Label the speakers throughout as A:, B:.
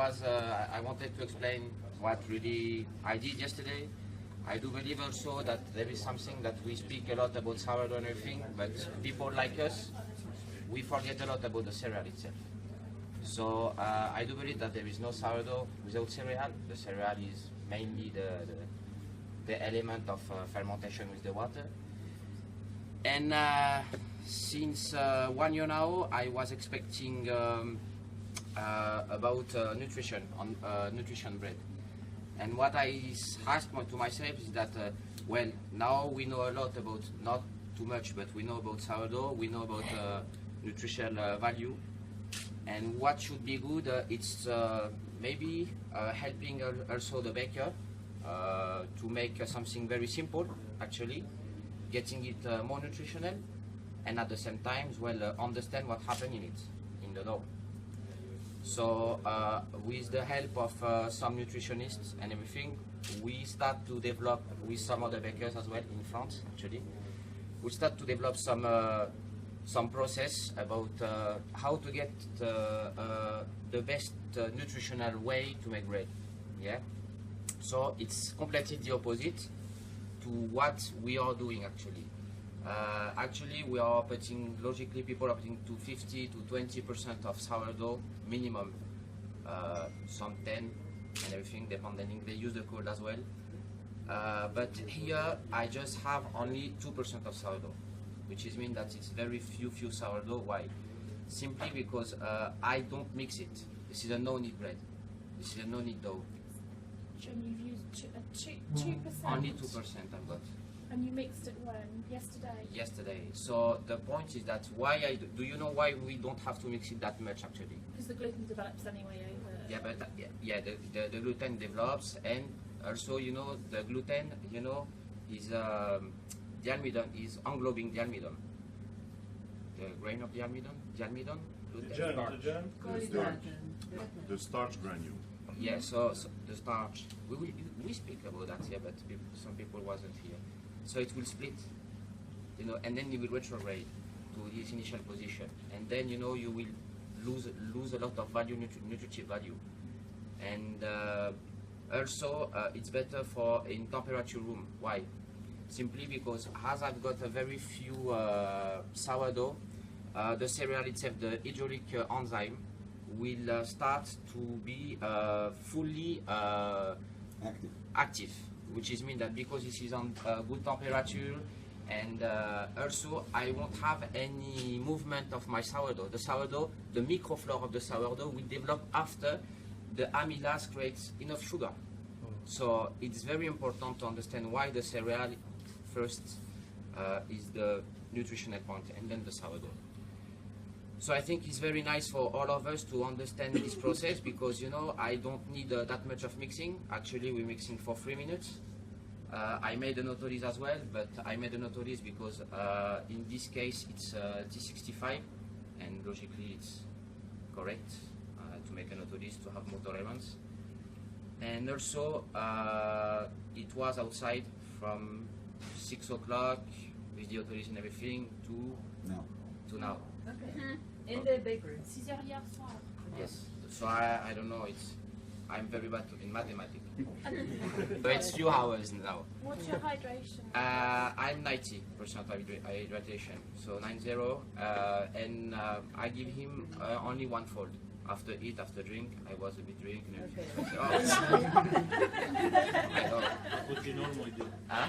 A: I wanted to explain what really I did yesterday. I do believe also that there is something that we speak a lot about sourdough and everything, but people like us, we forget a lot about the cereal itself. So I do believe that there is no sourdough without cereal. The cereal is mainly the element of fermentation with the water. And since 1 year now, I was expecting about nutrition on nutrition bread. And what I asked to myself is that, well, now we know a lot about, not too much, but we know about sourdough, we know about nutritional value. And what should be good, it's maybe helping also the baker to make something very simple, actually, getting it more nutritional, and at the same time, well, understand what happened in it, in the dough. So with the help of some nutritionists and everything, we start to develop with some other bakers as well in France, actually. We start to develop some process about how to get the best nutritional way to make bread. Yeah. So it's completely the opposite to what we are doing actually. Actually, we are putting, logically, people are putting to 50 to 20% of sourdough minimum, some 10 and everything, depending. They use the cold as well. But here, I just have only 2% of sourdough, which is mean that it's very few sourdough. Why? Simply because I don't mix it. This is a no-knead bread. This is a no-knead dough.
B: And you've used 2%?
A: Only 2% I've got.
B: And you mixed it when? Yesterday?
A: Yesterday. So the point is that why do you know why we don't have to mix it that much actually?
B: Because the gluten develops anyway over.
A: Yeah, but the gluten develops, and also the gluten is the almidon is englobing the almidon. The grain of the almidon, gluten.
C: The starch granule.
A: Yeah, so the starch. We speak about that here, but some people wasn't here. So it will split, and then you will retrograde to this initial position, and then you will lose a lot of value, nutritive value, and also it's better for in temperature room. Why? Simply because as I've got a very few sourdough, the cereal itself, the hydraulic enzyme, will start to be fully active, which is mean that because this is on good temperature, and also I won't have any movement of my sourdough. The sourdough, the microflora of the sourdough will develop after the amylase creates enough sugar. So it's very important to understand why the cereal first is the nutritional point, and then the sourdough. So I think it's very nice for all of us to understand this process, because I don't need that much of mixing. Actually, we're mixing for 3 minutes. I made an autolyse as well, but I made an autolyse because in this case it's T65, and logically it's correct to make an autolyse to have more tolerance. And also it was outside from 6 o'clock with the autolyse and everything to now.
D: Okay. In the bakery.
B: 6 heures hier soir.
A: Yes. So I don't know. I'm very bad in mathematics. But it's few hours now.
B: What's your hydration?
A: I'm 90% hydration, so 90, and I give him only one fold. After eat, after drink, I was a bit drink.
D: Okay.
E: What do you normally do?
A: Huh?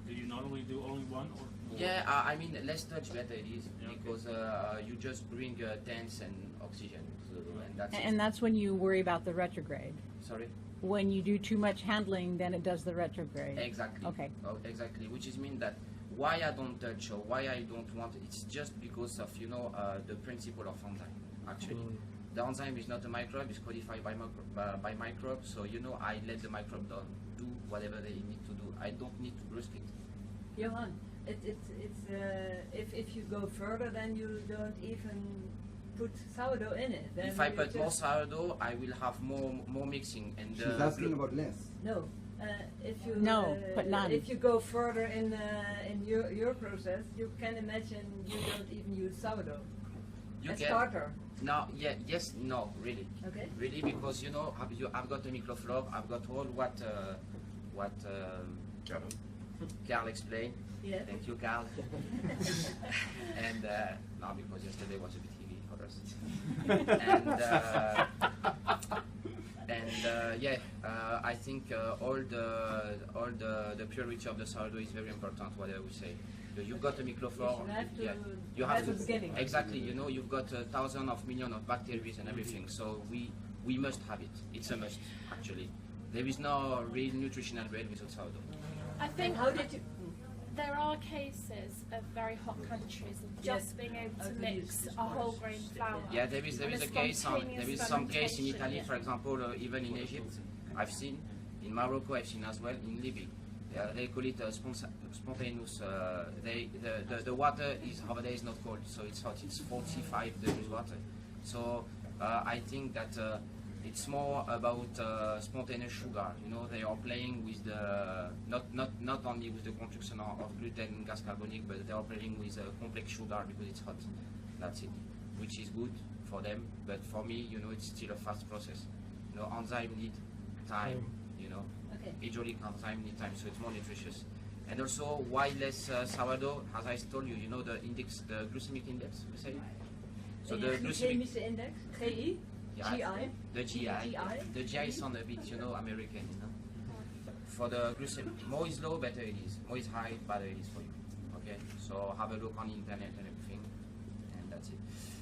E: Do you normally do only one or more?
A: Yeah, I mean, less touch better it is, because you just bring tense and oxygen,
F: and that's when you worry about the retrograde.
A: Sorry?
F: When you do too much handling, then it does the retrograde.
A: Exactly.
F: Okay.
A: Oh, exactly, which is mean that why I don't touch or why I don't want it, it's just because of the principle of enzyme, actually. The enzyme is not a microbe, it's codified by microbes, so I let the microbe do whatever they need to do. I don't need to brusque it.
D: Yohan, if you go further, then you don't even put sourdough in it. Then
A: if I put more sourdough, I will have more mixing. And
G: she's asking about less.
D: No, if you
F: but none.
D: If you go further in your process, you can imagine you don't even use sourdough.
A: You
D: as
A: can.
D: starter.
A: No, yeah, yes, no, really.
D: Okay.
A: Really, because I've got a microflop, I've got all what
C: Carol.
A: Carl explained.
D: Yeah.
A: Thank you, Carl. And no, because yesterday was a bit heavy for us. I think all the purity of the sourdough is very important. What I would say, you've got a microflora. You have to exactly. You've got thousands of millions of bacteria and everything. So we must have it. It's a must actually. There is no real nutritional bread without sourdough.
B: I think
D: How did you?
B: there are cases of very hot countries of just being able to mix a whole grain flour.
A: Yeah, there is
B: And
A: a case. There is some case in Italy,
B: yeah.
A: for example, even in Egypt. I've seen in Morocco. I've seen as well in Libya. They call it spontaneous. The water is over there is not cold, so it's hot. It's 45 degrees water. So I think that it's more about spontaneous sugar. They are playing with the not only with the construction of gluten and gas carbonic, but they are playing with complex sugar because it's hot. That's it, which is good for them. But for me, it's still a fast process. Enzyme need time.
D: Okay.
A: Hydraulic enzyme need time, so it's more nutritious. And also, why less sourdough? As I told you, the index, the glycemic index, we say. So the glycemic.
D: Chemische index, GI.
A: Yeah,
D: GI.
A: the GI. The GI sound a bit, American, For the glycemic, more is low, better it is. More is high, better it is for you. Okay, so have a look on the internet and everything, and that's it.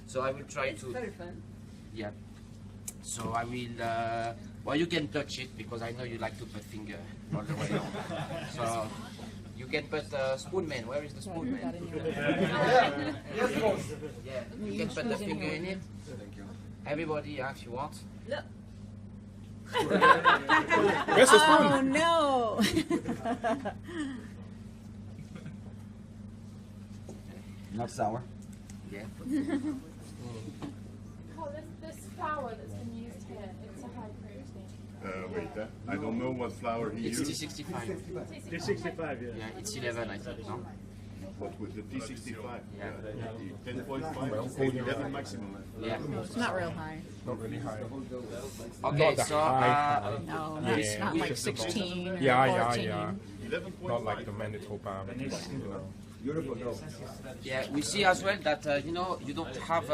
A: So I will try
D: It's
A: to.
D: very fun.
A: Yeah. So I will. Well, you can touch it because I know you like to put finger all the way down. So you can put spoon man. Where is the spoon man? Yeah, you can put the finger in it. Everybody, if you want.
D: Look.
C: Where's the spoon?
F: Oh no!
G: Not sour.
A: Yeah.
B: Oh, this flour that's been used here, it's a high protein.
C: Wait, I don't know what flour he
A: It's
C: used,
A: T65.
E: T65, yeah.
A: Yeah, it's 11, I think. No?
C: but with the T65,
A: Yeah.
C: 10.5, 11 maximum.
A: Yeah.
F: It's not real high.
H: Not really high.
A: Okay,
H: the
A: so
H: high
F: No,
H: Yeah.
F: not like 16 or
H: Yeah,
F: 14.
H: yeah.
C: 11.5.
H: Not like the Manitoba.
G: Beautiful dough.
A: yeah, we see as well that you don't have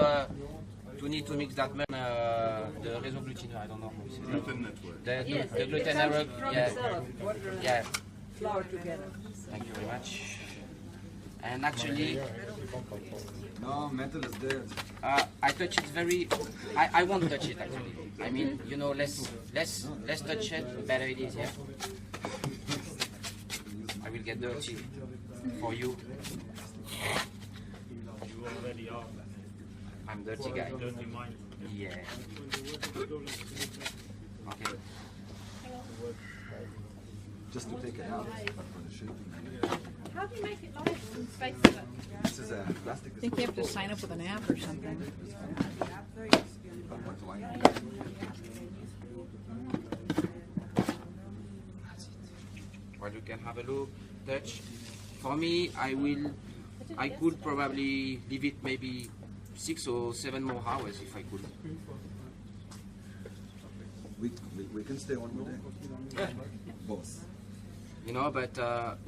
A: to need to mix that much. The réseau glutineux, I don't know how you say that.
C: Gluten network.
A: The gluten network, yeah, yeah.
D: Flour together.
A: Thank you very much. And actually,
G: No, metal is dead.
A: I touch it very. I won't touch it actually. I mean, less touch it, better it is. Yeah. I will get dirty for you.
E: You already are.
A: I'm dirty guy.
E: Dirty mind.
A: Yeah. Okay.
G: Just to take it out, but for the shaping.
B: How do you make it light and space it?
G: This is a plastic.
F: I think you have to sign up with an app or something.
A: Well, you can have a look, touch. For me, I could probably leave it maybe 6 or 7 more hours if I could.
G: We can stay one more day. Both.
A: But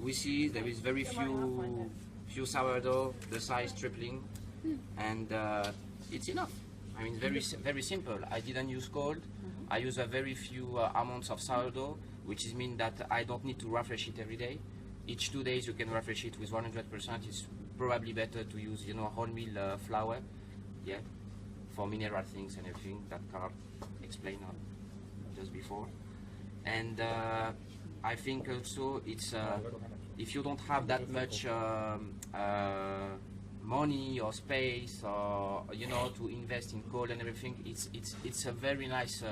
A: we see there is very few sourdough, the size tripling, and it's enough. I mean, very simple. I didn't use cold. I use a very few amounts of sourdough, which is mean that I don't need to refresh it every day. Each 2 days you can refresh it with 100%. It's probably better to use, wholemeal flour, yeah, for mineral things and everything that Carl explained just before. And I think also it's if you don't have that much money or space or to invest in coal and everything, it's a very nice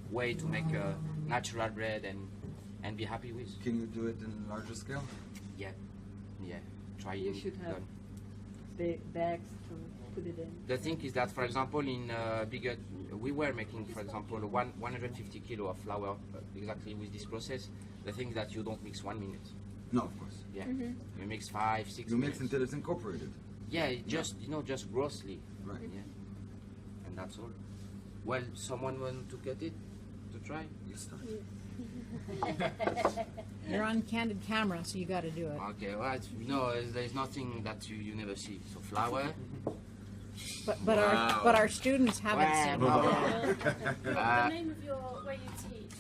A: way to make natural bread and be happy with.
G: Can you do it in larger scale?
A: Yeah. Try
D: You
A: it.
D: should have
A: Done.
D: big bags to put it in.
A: The thing is that, for example, in bigger, we were making, for example, 150 kilo of flour exactly with this process. The thing is that you don't mix 1 minute.
G: No, of course.
A: Yeah, you mix 5, 6
G: You
A: minutes.
G: mix until it's incorporated.
A: Yeah, just just grossly.
G: Right.
A: Yeah, and that's all. Well, someone want to cut it to try?
F: You're on candid camera, so you got to do it.
A: Okay, well, there's nothing that you never see. So flour.
F: But our students haven't seen it.
B: The name of where you teach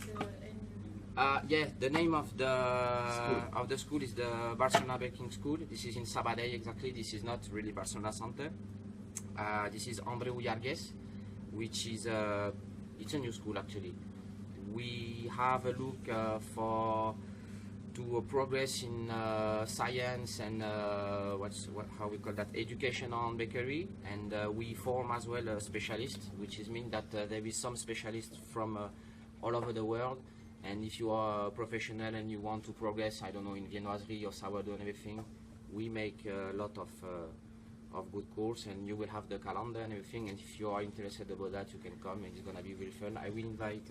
A: the name of the school is the Barcelona Baking School. This is in Sabadell exactly. This is not really Barcelona Center. This is Andreu Yargues, which is it's a new school actually. We have a look to progress in science and how we call that, education on bakery, and we form as well a specialist, which is mean that there is some specialists from all over the world, and if you are a professional and you want to progress, I don't know, in viennoiserie or sourdough and everything, we make a lot of good course, and you will have the calendar and everything, and if you are interested about that, you can come, and it's gonna be really fun. I will invite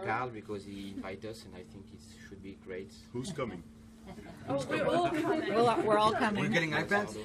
A: Carl, because he invited us, and I think it should be great.
C: Who's coming?
B: Oh, we're all coming.
F: We're all coming.
G: We're getting iPads?